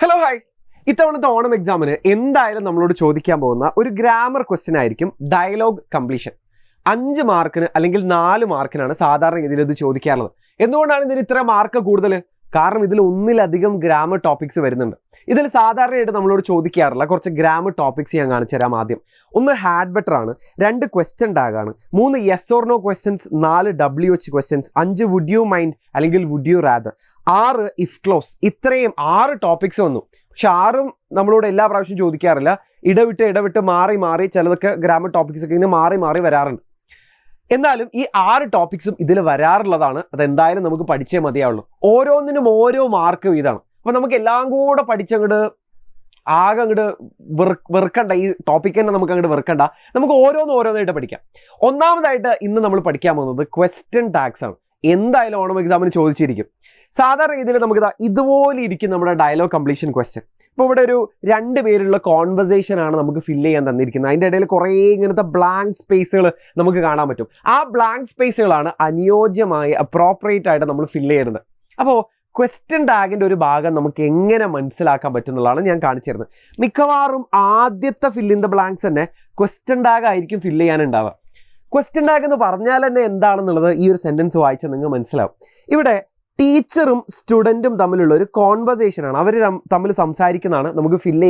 Hello hi. ഇത്തവണത്തെ ഓണം എക്സാമിന് എന്തായാലും നമ്മളോട് ചോദിക്കാൻ പോകുന്ന ഒരു ഗ്രാമർ ക്വസ്റ്റ്യൻ ആയിരിക്കും ഡയലോഗ് കംപ്ലീഷൻ. 5 മാർക്കിന് അല്ലെങ്കിൽ 4 മാർക്കിനാണ് സാധാരണ രീതിയിൽ ഇത് ചോദിക്കാറുള്ളത്. എന്തുകൊണ്ടാണ് ഇതിന് ഇത്ര മാർക്ക് കൂടുതൽ? കാരണം ഇതിൽ ഒന്നിലധികം ഗ്രാമർ ടോപ്പിക്സ് വരുന്നുണ്ട്. ഇതിൽ സാധാരണയായിട്ട് നമ്മളോട് ചോദിക്കാറില്ല കുറച്ച് ഗ്രാമർ ടോപ്പിക്സ് ഞാൻ കാണിച്ചു തരാം. ആദ്യം 1 ഹാഡ് ബെറ്റർ ആണ്, 2 ക്വസ്റ്റ്യൻ ടാഗ് ആണ്, 3 yes or no questions, 4 WH questions, 5 would you mind അല്ലെങ്കിൽ would you rather, 6 if clause. ഇത്രയും 6 ടോപ്പിക്സ് വന്നു. പക്ഷെ 6ഉം നമ്മളോട് എല്ലാ പ്രാവശ്യം ചോദിക്കാറില്ല. ഇടവിട്ട് മാറി ചിലതൊക്കെ ഗ്രാമർ ടോപ്പിക്സ് ഒക്കെ ഇങ്ങനെ മാറി വരാറുണ്ട്. എന്നാലും ഈ 6 ടോപ്പിക്സും ഇതിൽ വരാറുള്ളതാണ്. അതെന്തായാലും നമുക്ക് പഠിച്ചേ മതിയാവുള്ളൂ. ഓരോന്നിനും ഓരോ മാർക്ക് വീതമാണ്. അപ്പോൾ നമുക്ക് എല്ലാം കൂടെ പഠിച്ചങ്ങോട്ട് വെറുക്കണ്ട. ഈ ടോപ്പിക്ക് തന്നെ നമുക്ക് അങ്ങോട്ട് വെറുക്കണ്ട. നമുക്ക് ഓരോന്നായിട്ട് പഠിക്കാം. ഒന്നാമതായിട്ട് ഇന്ന് നമ്മൾ പഠിക്കാൻ പോകുന്നത് ക്വസ്റ്റ്യൻ ടാഗ്സ് ആണ്. എന്തായാലും ഓണം എക്സാമിന് ചോദിച്ചിരിക്കും. സാധാരണ രീതിയിൽ നമുക്ക് ഇതുപോലെ ഇരിക്കും നമ്മുടെ ഡയലോഗ് കംപ്ലീഷൻ ക്വസ്റ്റ്യൻ. ഇപ്പോൾ ഇവിടെ ഒരു 2 പേരുള്ള കോൺവെർസേഷൻ ആണ് നമുക്ക് ഫില്ല് ചെയ്യാൻ തന്നിരിക്കുന്നത്. അതിൻ്റെ ഇടയിൽ കുറേ ഇങ്ങനത്തെ ബ്ലാങ്ക് സ്പേസുകൾ നമുക്ക് കാണാൻ പറ്റും. ആ ബ്ലാങ്ക് സ്പേസുകളാണ് അനുയോജ്യമായി അപ്രോപ്രിയേറ്റ് ആയിട്ട് നമ്മൾ ഫില്ല് ചെയ്യുന്നത്. അപ്പോൾ ക്വസ്റ്റ്യൻ ടാഗിൻ്റെ ഒരു ഭാഗം നമുക്ക് എങ്ങനെ മനസ്സിലാക്കാൻ പറ്റുന്നതാണ് ഞാൻ കാണിച്ചു തരുന്നത്. മിക്കവാറും ആദ്യത്തെ ഫിൽ ഇൻ ദ ബ്ലാങ്ക്സ് തന്നെ ക്വസ്റ്റ്യൻ ടാഗ് ആയിരിക്കും ഫില്ല് ചെയ്യാനുണ്ടാവുക. ക്വസ്റ്റ്യൻ ടാഗ് എന്ന് പറഞ്ഞാൽ തന്നെ എന്താണെന്നുള്ളത് ഈ ഒരു സെൻറ്റൻസ് വായിച്ചാൽ നിങ്ങൾക്ക് മനസ്സിലാവും. ഇവിടെ ടീച്ചറും സ്റ്റുഡൻറ്റും തമ്മിലുള്ള ഒരു കോൺവെർസേഷനാണ്. അവർ തമ്മിൽ സംസാരിക്കുന്നതാണ് നമുക്ക് ഫില്ല്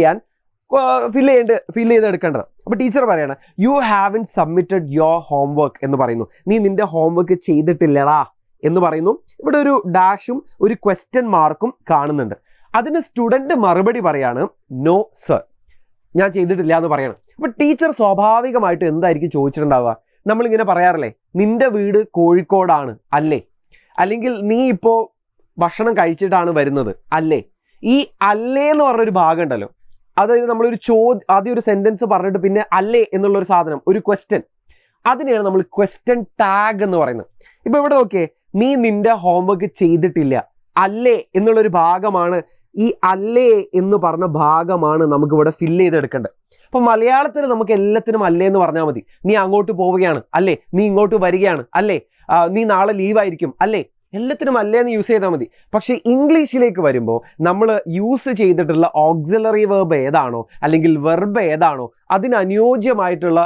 ചെയ്തെടുക്കേണ്ടത്. അപ്പോൾ ടീച്ചർ പറയാണ് U haven submitted your homework എന്ന് പറയുന്നു. നീ നിൻ്റെ ഹോംവർക്ക് ചെയ്തിട്ടില്ലടാ എന്ന് പറയുന്നു. ഇവിടെ ഒരു ഡാഷും ഒരു ക്വസ്റ്റ്യൻ മാർക്കും കാണുന്നുണ്ട്. അതിന് സ്റ്റുഡൻറ്റ് മറുപടി പറയാണ് നോ സർ, ഞാൻ ചെയ്തിട്ടില്ല എന്ന് പറയണം. അപ്പോൾ ടീച്ചർ സ്വാഭാവികമായിട്ടും എന്തായിരിക്കും ചോദിച്ചിട്ടുണ്ടാവുക? നമ്മളിങ്ങനെ പറയാറില്ലേ, നിൻ്റെ വീട് കോഴിക്കോടാണ് അല്ലേ, അല്ലെങ്കിൽ നീ ഇപ്പോൾ ഭക്ഷണം കഴിച്ചിട്ടാണ് വരുന്നത് അല്ലേ. ഈ അല്ലേ എന്ന് പറഞ്ഞൊരു ഭാഗം ഉണ്ടല്ലോ, അതായത് നമ്മളൊരു ആദ്യം ഒരു സെൻറ്റൻസ് പറഞ്ഞിട്ട് പിന്നെ അല്ലേ എന്നുള്ളൊരു സാധനം, ഒരു ക്വസ്റ്റ്യൻ, അതിനെയാണ് നമ്മൾ ക്വസ്റ്റ്യൻ ടാഗ് എന്ന് പറയുന്നത്. ഇപ്പോൾ ഇവിടെ നോക്കിയേ, നീ നിൻ്റെ ഹോംവർക്ക് ചെയ്തിട്ടില്ല അല്ലേ എന്നുള്ളൊരു ഭാഗമാണ്. ഈ അല്ലേ എന്ന് പറഞ്ഞ ഭാഗമാണ് നമുക്കിവിടെ ഫില്ല് ചെയ്തെടുക്കേണ്ടത്. അപ്പോൾ മലയാളത്തിൽ നമുക്ക് എല്ലാത്തിനും അല്ലേ എന്ന് പറഞ്ഞാൽ മതി. നീ അങ്ങോട്ട് പോവുകയാണ് അല്ലേ, നീ ഇങ്ങോട്ട് വരികയാണ് അല്ലേ, നീ നാളെ ലീവായിരിക്കും അല്ലേ, എല്ലാത്തിനും അല്ലേ എന്ന് യൂസ് ചെയ്താൽ മതി. പക്ഷേ ഇംഗ്ലീഷിലേക്ക് വരുമ്പോൾ നമ്മൾ യൂസ് ചെയ്തിട്ടുള്ള ഓക്സിലറി വെർബ് ഏതാണോ അല്ലെങ്കിൽ വെർബ് ഏതാണോ അതിനനുയോജ്യമായിട്ടുള്ള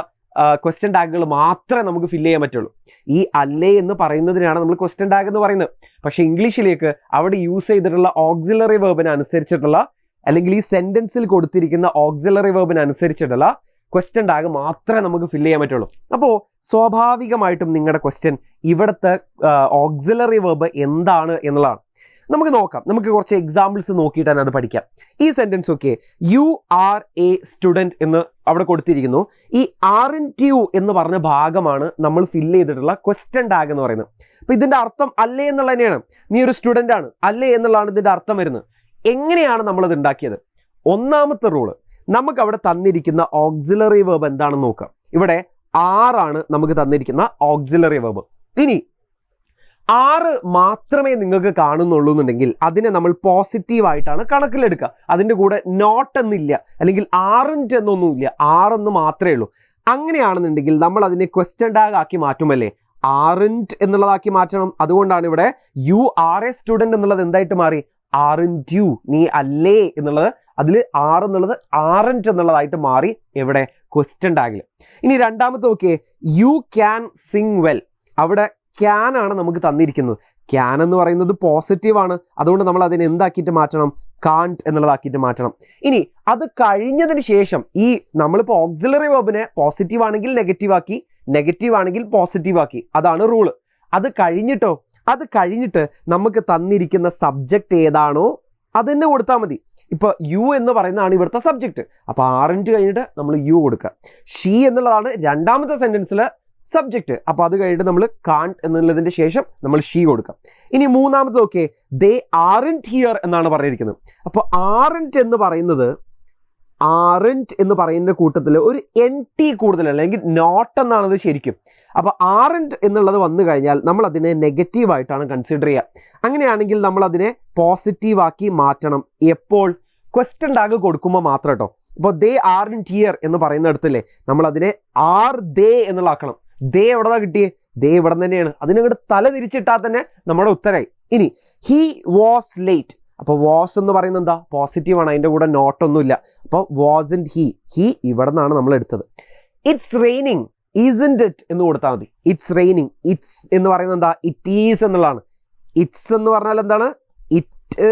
ക്വസ്റ്റ്യൻ ടാഗുകൾ മാത്രമേ നമുക്ക് ഫില്ല് ചെയ്യാൻ പറ്റുള്ളൂ. ഈ അല്ലേ എന്ന് പറയുന്നതിനാണ് നമ്മൾ ക്വസ്റ്റ്യൻ ടാഗ് എന്ന് പറയുന്നത്. പക്ഷേ ഇംഗ്ലീഷിലേക്ക് അവിടെ യൂസ് ചെയ്തിട്ടുള്ള ഓക്സിലറി വെർബിനനുസരിച്ചിട്ടുള്ള അല്ലെങ്കിൽ ഈ സെൻറ്റൻസിൽ കൊടുത്തിരിക്കുന്ന ഓക്സിലറി വെർബിനനുസരിച്ചിട്ടുള്ള ക്വസ്റ്റ്യൻ ടാഗ് മാത്രമേ നമുക്ക് ഫില്ല് ചെയ്യാൻ പറ്റുള്ളൂ. അപ്പോൾ സ്വാഭാവികമായിട്ടും നിങ്ങളുടെ ക്വസ്റ്റ്യൻ ഇവിടുത്തെ ഓക്സിലറി വെർബ് എന്താണ് എന്നുള്ളതാണ്. നമുക്ക് നോക്കാം. നമുക്ക് കുറച്ച് എക്സാമ്പിൾസ് നോക്കിയിട്ടാണ് അത് പഠിക്കാം. ഈ സെൻറ്റൻസ് ഒക്കെ യു ആർ എ സ്റ്റുഡൻറ്റ് എന്ന് അവിടെ കൊടുത്തിരിക്കുന്നു. ഈ ആർഇൻറ്റ് യു എന്ന് പറഞ്ഞ ഭാഗമാണ് നമ്മൾ ഫില്ല് ചെയ്തിട്ടുള്ള ക്വസ്റ്റ്യൻ ടാഗ് എന്ന് പറയുന്നത്. അപ്പോൾ ഇതിൻ്റെ അർത്ഥം അല്ലേ എന്നുള്ള തന്നെയാണ്. നീ ഒരു സ്റ്റുഡൻ്റ് ആണ് അല്ലേ എന്നുള്ളതാണ് ഇതിൻ്റെ അർത്ഥം വരുന്നത്. എങ്ങനെയാണ് നമ്മളത് ഉണ്ടാക്കിയത്? ഒന്നാമത്തെ റൂള്, നമുക്ക് അവിടെ തന്നിരിക്കുന്ന ഓക്സിലറി വെർബ് എന്താണെന്ന് നോക്കാം. ഇവിടെ ആറാണ് നമുക്ക് തന്നിരിക്കുന്ന ഓക്സിലറി വെർബ്. ഇനി 6 മാത്രമേ നിങ്ങൾക്ക് കാണുന്നുള്ളൂ എന്നുണ്ടെങ്കിൽ അതിനെ നമ്മൾ പോസിറ്റീവായിട്ടാണ് കണക്കിലെടുക്കുക. അതിൻ്റെ കൂടെ നോട്ട് എന്നില്ല അല്ലെങ്കിൽ ആറിൻ്റ് എന്നൊന്നുമില്ല, 6 എന്ന് മാത്രമേ ഉള്ളൂ. അങ്ങനെയാണെന്നുണ്ടെങ്കിൽ നമ്മൾ അതിനെ ക്വസ്റ്റ്യൻ ടാഗ് ആക്കി മാറ്റുമല്ലേ, ആറിൻ്റ് എന്നുള്ളതാക്കി മാറ്റണം. അതുകൊണ്ടാണ് ഇവിടെ യു ആർ എ സ്റ്റുഡൻറ്റ് എന്നുള്ളത് എന്തായിട്ട് മാറി, ആറിൻ്റ് യു, നീ അല്ലേ എന്നുള്ളത് അതിൽ 6 എന്നുള്ളത് ആറിൻ്റ് എന്നുള്ളതായിട്ട് മാറി എവിടെ, ക്വസ്റ്റ്യൻ ടാഗിൽ. ഇനി രണ്ടാമത്തെ നോക്കിയേ, യു ക്യാൻ സിങ് വെൽ. അവിടെ ക്യാൻ ആണ് നമുക്ക് തന്നിരിക്കുന്നത്. ക്യാൻ എന്ന് പറയുന്നത് പോസിറ്റീവാണ്. അതുകൊണ്ട് നമ്മൾ അതിനെ എന്താക്കിയിട്ട് മാറ്റണം, കാൺട്ട് എന്നുള്ളതാക്കിയിട്ട് മാറ്റണം. ഇനി അത് കഴിഞ്ഞതിന് ശേഷം ഈ നമ്മളിപ്പോൾ ഓക്സിലറി വെർബിനെ പോസിറ്റീവ് ആണെങ്കിൽ നെഗറ്റീവ് ആക്കി, നെഗറ്റീവ് ആണെങ്കിൽ പോസിറ്റീവ് ആക്കി. അതാണ് റൂള്. അത് കഴിഞ്ഞിട്ട് നമുക്ക് തന്നിരിക്കുന്ന സബ്ജക്റ്റ് ഏതാണോ അതെന്നെ കൊടുത്താൽ മതി. ഇപ്പോൾ യു എന്ന് പറയുന്നതാണ് ഇവിടുത്തെ സബ്ജക്റ്റ്. അപ്പോൾ ആറിൻ്റ് കഴിഞ്ഞിട്ട് നമ്മൾ യു കൊടുക്കുക. ഷീ എന്നുള്ളതാണ് രണ്ടാമത്തെ സെൻറ്റൻസിൽ സബ്ജക്റ്റ്. അപ്പോൾ അത് കഴിഞ്ഞിട്ട് നമ്മൾ കാൺട്ട് എന്നുള്ളതിൻ്റെ ശേഷം നമ്മൾ ഷീ കൊടുക്കാം. ഇനി മൂന്നാമത് നോക്കിയേ, ദേ ആറിൻ്റ് ഹിയർ എന്നാണ് പറഞ്ഞിരിക്കുന്നത്. അപ്പോൾ ആറിൻ്റ് എന്ന് പറയുന്ന കൂട്ടത്തിൽ ഒരു NT കൂടുതലല്ല, അല്ലെങ്കിൽ നോട്ട് എന്നാണത് ശരിക്കും. അപ്പോൾ ആറിൻ്റ് എന്നുള്ളത് വന്നു കഴിഞ്ഞാൽ നമ്മൾ അതിനെ നെഗറ്റീവായിട്ടാണ് കൺസിഡർ ചെയ്യുക. അങ്ങനെയാണെങ്കിൽ നമ്മൾ അതിനെ പോസിറ്റീവാക്കി മാറ്റണം. എപ്പോൾ? ക്വസ്റ്റ്യൻ ടാഗ് കൊടുക്കുമ്പോൾ മാത്രം കേട്ടോ. ഇപ്പോൾ ദേ ആറിൻ്റ് ഹിയർ എന്ന് പറയുന്നിടത്തല്ലേ നമ്മൾ അതിനെ ആർ ദേ എന്നുള്ളതാക്കണം. ദേ എവിടെ കിട്ടിയേ, ദേ ഇവിടെ തന്നെയാണ്. അതിനങ്ങോട്ട് തല തിരിച്ചിട്ടാൽ തന്നെ നമ്മുടെ ഉത്തരമായി. ഇനി ഹി വാസ് ലേറ്റ്. അപ്പോൾ വാസ് എന്ന് പറയുന്നത് എന്താ? പോസിറ്റീവാണ്, അതിൻ്റെ കൂടെ നോട്ടൊന്നുമില്ല. അപ്പോൾ വാസൻറ്റ് ഹി ഇവിടെ നിന്നാണ് നമ്മൾ എടുത്തത്. ഇറ്റ്സ് റെയിനിങ് ഈസൻറ്റ് ഇറ്റ് എന്ന് കൊടുത്താൽ മതി. ഇറ്റ്സ് റെയിനിങ്, ഇറ്റ്സ് എന്ന് പറയുന്നത് എന്താ? ഇറ്റ് ഈസ് എന്നുള്ളതാണ്. ഇറ്റ്സ് എന്ന് പറഞ്ഞാൽ എന്താണ്? ഇറ്റ്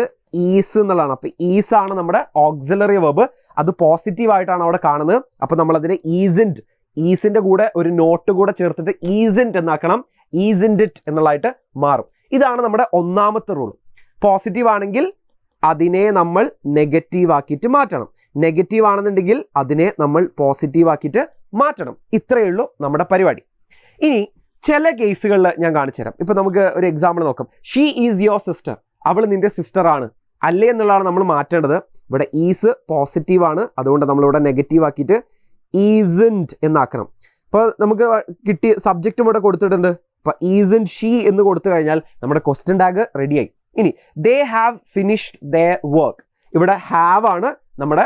ഈസ് എന്നുള്ളതാണ്. അപ്പോൾ ഈസ് ആണ് നമ്മുടെ ഓക്സിലറി വെർബ്, അത് പോസിറ്റീവായിട്ടാണ് അവിടെ കാണുന്നത്. അപ്പോൾ നമ്മളതിനെ ഈസൻറ്റ്, ഈസിൻ്റെ കൂടെ ഒരു നോട്ട് കൂടെ ചേർത്തിട്ട് ഈസൻറ്റ് എന്നാക്കണം. ഈസൻറ്റ് ഇറ്റ് എന്നുള്ളതായിട്ട് മാറും. ഇതാണ് നമ്മുടെ ഒന്നാമത്തെ റൂൾ. പോസിറ്റീവ് ആണെങ്കിൽ അതിനെ നമ്മൾ നെഗറ്റീവ് ആക്കിയിട്ട് മാറ്റണം. നെഗറ്റീവ് ആണെന്നുണ്ടെങ്കിൽ അതിനെ നമ്മൾ പോസിറ്റീവ് ആക്കിയിട്ട് മാറ്റണം. ഇത്രയേ ഉള്ളൂ നമ്മുടെ പരിപാടി. ഇനി ചില കേസുകളിൽ ഞാൻ കാണിച്ചു തരാം. ഇപ്പം നമുക്ക് ഒരു എക്സാമ്പിൾ നോക്കാം. ഷീ ഈസ് യുവർ സിസ്റ്റർ, അവൾ നിൻ്റെ സിസ്റ്ററാണ് അല്ലേ എന്നുള്ളതാണ് നമ്മൾ മാറ്റേണ്ടത്. ഇവിടെ ഈസ് പോസിറ്റീവാണ്, അതുകൊണ്ട് നമ്മളിവിടെ നെഗറ്റീവ് ആക്കിയിട്ട് ഈസൻറ്റ് എന്നാക്കണം. അപ്പോൾ നമുക്ക് കിട്ടിയ സബ്ജക്റ്റും ഇവിടെ കൊടുത്തിട്ടുണ്ട്. അപ്പോൾ ഈസൻറ്റ് ഷീ എന്ന് കൊടുത്തു കഴിഞ്ഞാൽ നമ്മുടെ ക്വസ്റ്റ്യൻ ടാഗ് റെഡിയായി. ഇനി they have finished there work, ഇവിടെ ഹാവ് ആണ് നമ്മുടെ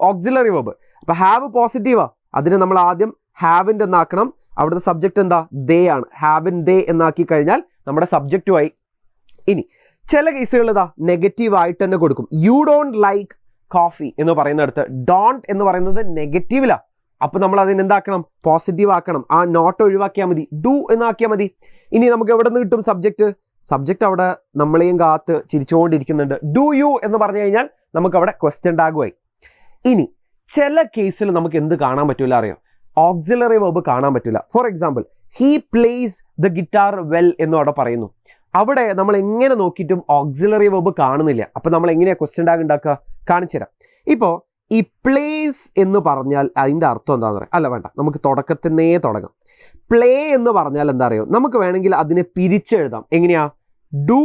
ഓക്സിലറി വെർബ്. അപ്പോൾ ഹാവ് പോസിറ്റീവാ, അതിനെ നമ്മൾ ആദ്യം ഹാവിൻ്റെ എന്നാക്കണം. അവിടുത്തെ സബ്ജക്റ്റ് എന്താ? ദേ ആണ്. ഹാവിൻ ദേ എന്നാക്കി കഴിഞ്ഞാൽ നമ്മുടെ സബ്ജക്റ്റുമായി. ഇനി ചില കേസുകൾ ഇതാ നെഗറ്റീവ് ആയിട്ട് തന്നെ കൊടുക്കും. യു ഡോണ്ട് ലൈക്ക് കോഫി എന്ന് പറയുന്നിടത്ത് ഡോണ്ട് എന്ന് പറയുന്നത് നെഗറ്റീവിലാണ്. അപ്പോൾ നമ്മൾ അതിന് എന്താക്കണം? പോസിറ്റീവ് ആക്കണം. ആ നോട്ട് ഒഴിവാക്കിയാൽ മതി, ഡു എന്നാക്കിയാൽ മതി. ഇനി നമുക്ക് എവിടെ നിന്ന് കിട്ടും സബ്ജക്റ്റ് അവിടെ നമ്മളെയും കാത്ത് ചിരിച്ചുകൊണ്ടിരിക്കുന്നുണ്ട്. ഡു യു എന്ന് പറഞ്ഞു കഴിഞ്ഞാൽ നമുക്ക് അവിടെ ക്വസ്റ്റ്യൻ ടാഗുമായി. ഇനി ചില കേസിൽ നമുക്ക് എന്ത് കാണാൻ പറ്റില്ല അറിയാം? ഓക്സിലറി വെർബ് കാണാൻ പറ്റില്ല. For example, he place the guitar well എന്ന് അവിടെ പറയുന്നു. അവിടെ നമ്മൾ എങ്ങനെ നോക്കിയിട്ടും ഓക്സിലറി വെർബ് കാണുന്നില്ല. അപ്പോൾ നമ്മൾ എങ്ങനെയാണ് ക്വസ്റ്റ്യൻ ടാഗ് ഉണ്ടാക്കുക? കാണിച്ചു തരാം. ഇപ്പോൾ ഈ പ്ലേസ് എന്ന് പറഞ്ഞാൽ അതിൻ്റെ അർത്ഥം എന്താണെന്ന് പറയാം. അല്ല വേണ്ട, നമുക്ക് തുടക്കത്തിനേ തുടങ്ങാം. പ്ലേ എന്ന് പറഞ്ഞാൽ എന്താ അറിയോ? നമുക്ക് വേണമെങ്കിൽ അതിനെ പിരിച്ചെഴുതാം. എങ്ങനെയാ? ഡു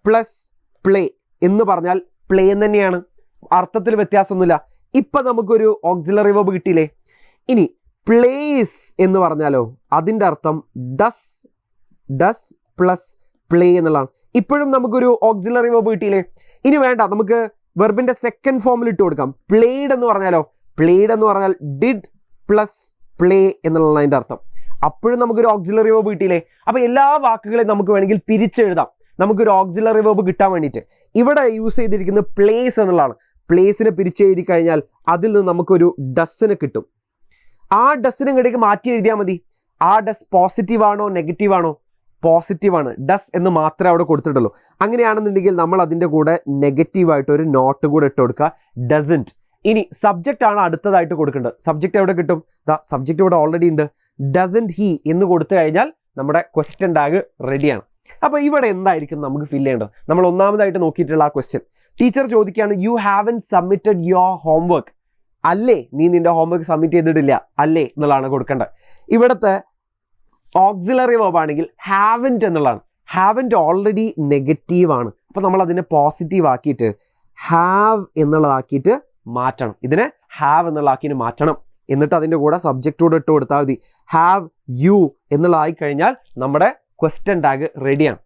പ്ലസ് പ്ലേ എന്ന് പറഞ്ഞാൽ പ്ലേ തന്നെയാണ്, അർത്ഥത്തിൽ വ്യത്യാസമൊന്നുമില്ല. ഇപ്പം നമുക്കൊരു ഓക്സിലറി വെർബ് കിട്ടിയില്ലേ? ഇനി പ്ലേസ് എന്ന് പറഞ്ഞാലോ അതിൻ്റെ അർത്ഥം ഡസ് പ്ലസ് പ്ലേ എന്നുള്ളതാണ്. ഇപ്പോഴും നമുക്കൊരു ഓക്സിലറി വെർബ് കിട്ടിയില്ലേ? ഇനി വേണ്ട, നമുക്ക് വെർബിൻ്റെ സെക്കൻഡ് ഫോമിൽ ഇട്ട് കൊടുക്കാം. പ്ലേഡ് എന്ന് പറഞ്ഞാലോ? പ്ലേഡ് എന്ന് പറഞ്ഞാൽ ഡിഡ് പ്ലസ് പ്ലേ എന്നുള്ളതാണ് അതിൻ്റെ അർത്ഥം. അപ്പോഴും നമുക്കൊരു ഓക്സിലറി വെർബ് കിട്ടിയില്ലേ? അപ്പോൾ എല്ലാ വാക്കുകളെയും നമുക്ക് വേണമെങ്കിൽ പിരിച്ചെഴുതാം നമുക്കൊരു ഓക്സിലറി വെർബ് കിട്ടാൻ വേണ്ടിയിട്ട്. ഇവിടെ യൂസ് ചെയ്തിരിക്കുന്നത് പ്ലേസ് എന്നുള്ളതാണ്. പ്ലേസിനെ പിരിച്ചെഴുതി കഴിഞ്ഞാൽ അതിൽ നിന്ന് നമുക്കൊരു ഡസ്സിന് കിട്ടും. ആ ഡസ്സിന് ഇങ്ങോട്ടേക്ക് മാറ്റി എഴുതിയാൽ മതി. ആ ഡസ് പോസിറ്റീവ് ആണോ നെഗറ്റീവ് ആണോ? പോസിറ്റീവാണ്. ഡസ് എന്ന് മാത്രമേ അവിടെ കൊടുത്തിട്ടുള്ളൂ. അങ്ങനെയാണെന്നുണ്ടെങ്കിൽ നമ്മൾ അതിൻ്റെ കൂടെ നെഗറ്റീവായിട്ട് ഒരു നോട്ട് കൂടെ ഇട്ട് കൊടുക്കുക, ഡസൻറ്റ്. ഇനി സബ്ജക്റ്റ് ആണ് അടുത്തതായിട്ട് കൊടുക്കേണ്ടത്. സബ്ജക്റ്റ് എവിടെ കിട്ടും? സബ്ജക്റ്റ് ഇവിടെ ഓൾറെഡി ഉണ്ട്. ഡസൻറ്റ് ഹി എന്ന് കൊടുത്തു കഴിഞ്ഞാൽ നമ്മുടെ ക്വസ്റ്റ്യൻ ടാഗ് റെഡിയാണ്. അപ്പോൾ ഇവിടെ എന്തായിരിക്കും നമുക്ക് ഫിൽ ചെയ്യേണ്ടത്? നമ്മൾ ഒന്നാമതായിട്ട് നോക്കിയിട്ടുള്ള ആ ക്വസ്റ്റ്യൻ, ടീച്ചർ ചോദിക്കുകയാണ് U haven submitted your homework. അല്ലേ, നീ നിൻ്റെ ഹോംവർക്ക് സബ്മിറ്റ് ചെയ്തിട്ടില്ല അല്ലേ എന്നുള്ളതാണ് കൊടുക്കേണ്ടത്. ഇവിടുത്തെ ഓക്സിലറി വെർബ് ആണെങ്കിൽ ഹാവൻറ്റ് എന്നുള്ളതാണ്. ഹാവൻറ്റ് ഓൾറെഡി നെഗറ്റീവ് ആണ്. അപ്പോൾ നമ്മൾ അതിനെ പോസിറ്റീവ് ആക്കിയിട്ട് ഹാവ് എന്നുള്ളതാക്കിയിട്ട് മാറ്റണം. ഇതിനെ ഹാവ് എന്നുള്ളതാക്കിയിട്ട് മാറ്റണം. എന്നിട്ട് അതിൻ്റെ കൂടെ സബ്ജക്റ്റോട് ഇട്ട് കൊടുത്താൽ മതി. ഹാവ് യു എന്നുള്ളതായി കഴിഞ്ഞാൽ നമ്മുടെ ക്വസ്റ്റ്യൻ ടാഗ് റെഡിയാണ്.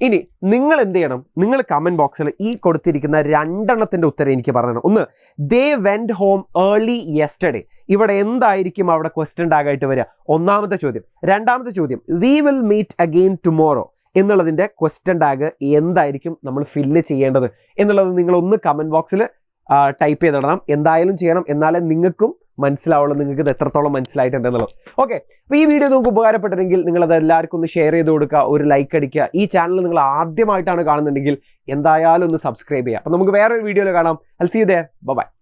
ഇനി നിങ്ങൾ എന്ത് ചെയ്യണം? നിങ്ങൾ കമൻറ്റ് ബോക്സിൽ ഈ കൊടുത്തിരിക്കുന്ന രണ്ടെണ്ണത്തിൻ്റെ ഉത്തരം എനിക്ക് പറയണം. ഒന്ന്, they went home early yesterday. ഇവിടെ എന്തായിരിക്കും അവിടെ ക്വസ്റ്റ്യൻ ടാഗ് ആയിട്ട് വരിക? ഒന്നാമത്തെ ചോദ്യം. രണ്ടാമത്തെ ചോദ്യം, we will meet again tomorrow എന്നുള്ളതിൻ്റെ ക്വസ്റ്റ്യൻ ടാഗ് എന്തായിരിക്കും നമ്മൾ ഫില്ല് ചെയ്യേണ്ടത് എന്നുള്ളത് നിങ്ങളൊന്ന് കമൻറ്റ് ബോക്സിൽ ടൈപ്പ് ചെയ്തിടണം. എന്തായാലും ചെയ്യണം, എന്നാലേ നിങ്ങൾക്കും മനസ്സിലാവുള്ളൂ നിങ്ങൾക്ക് ഇത് എത്രത്തോളം മനസ്സിലായിട്ടുണ്ടെന്നുള്ളത്. ഓക്കെ, അപ്പോൾ ഈ വീഡിയോ നിങ്ങൾക്ക് ഉപകാരപ്പെട്ടിട്ടുണ്ടെങ്കിൽ നിങ്ങളത് എല്ലാവർക്കും ഒന്ന് ഷെയർ ചെയ്ത് കൊടുക്കുക, ഒരു ലൈക്ക് അടിക്കുക. ഈ ചാനൽ നിങ്ങൾ ആദ്യമായിട്ടാണ് കാണുന്നുണ്ടെങ്കിൽ എന്തായാലും ഒന്ന് സബ്സ്ക്രൈബ് ചെയ്യുക. അപ്പോൾ നമുക്ക് വേറൊരു വീഡിയോയിൽ കാണാം. I'll see you there. Bye bye.